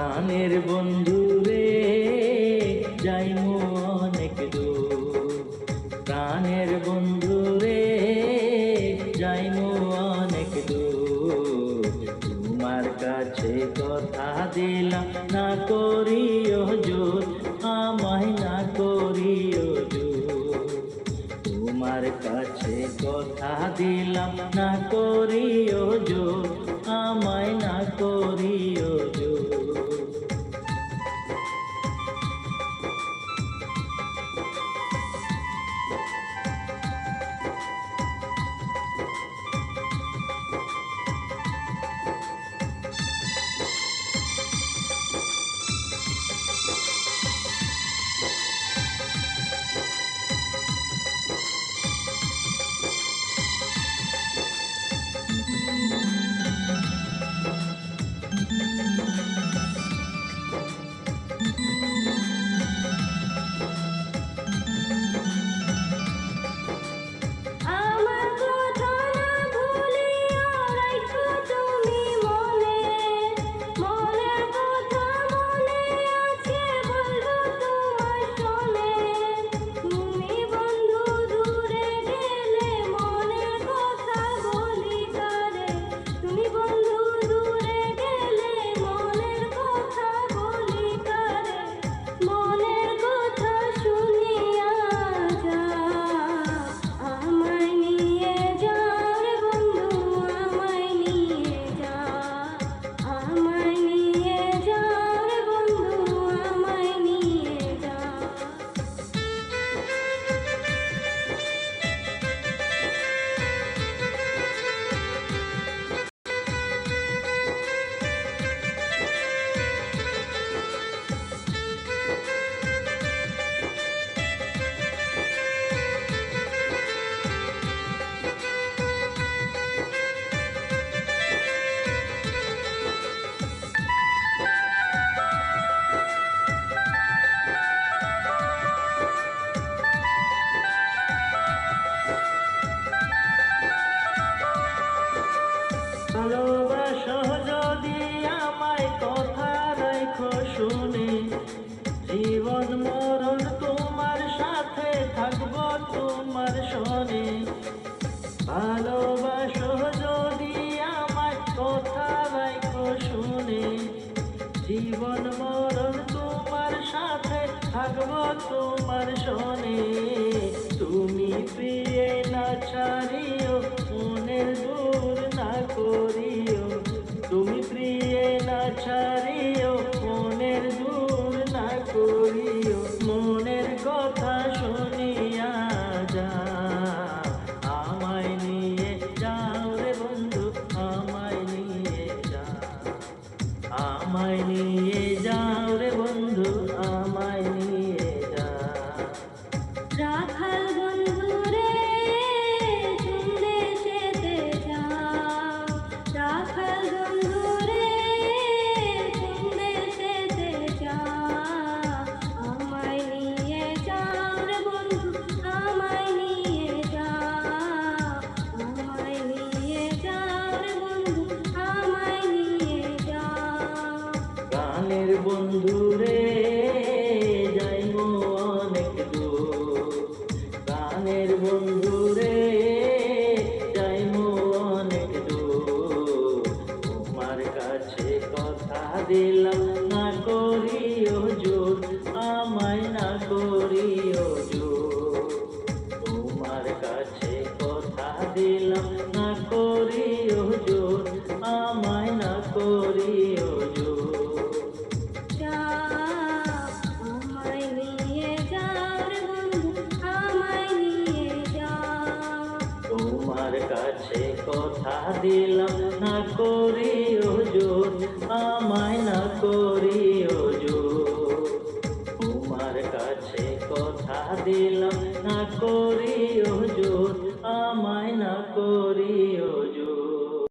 প্রাণের বন্ধু রে যাইমু অনেক দূর, প্রাণের বন্ধু রে যাইমু অনেক দূর। তোমার কাছে কথা দিলাম না করিও জোর, আমায় না করিও জোর। তোমার কাছে কথা দিলাম না করিও জোর, আমায় না করিও জোর। ভালোবাসো যদি আমায় কথা রাখো শুনে, জীবন মরণ তোমার সাথে থাকবো তোমার শোনে। ভালোবাসো যদি আমায় কথা রাখো শুনে, জীবন মরণ তোমার সাথে থাকবো তোমার শোনে। তুমি প্রিয়ে না ছাড়িও, মনের দূর না করিও। তুমি প্রিয়ে না ছাড়িও, মনের দূর না করিও। মনের কথা শুনিয়া যা, আমায় নিয়ে যাও রে বন্ধু, আমায় নিয়ে যা। আমায় নিয়ে যাও রে বন্ধু, আমায় নিয়ে যা। রাখাল বন্ধু রে কোন দেশেতে যাও, রাখাল বন্ধু রে কোন দেশেতে যাও। আমায় নিয়ে যাও রে বন্ধু, আমায় নিয়ে যাও। আমায় নিয়ে যাও রে বন্ধু, আমায় নিয়ে যাও। প্রাণের বন্ধু রে যাইমু অনেক দূর, প্রাণের বন্ধু রে যাইমু অনেক দূর। তোমার কাছে কথা দিলাম না করিও জোর, আমায় না করিও জোর। তোমার কাছে কথা দিলাম না করিও জোর, আমায় না করিও জোর। আমায় নিয়ে যাও রে বন্ধু, আমায় নিয়ে যাও। তোমার কাছে কথা দিলাম না করিও জোর, আমায় না করিও জোর। তোমার কাছে কথা দিলাম না করিও জোর, আমায়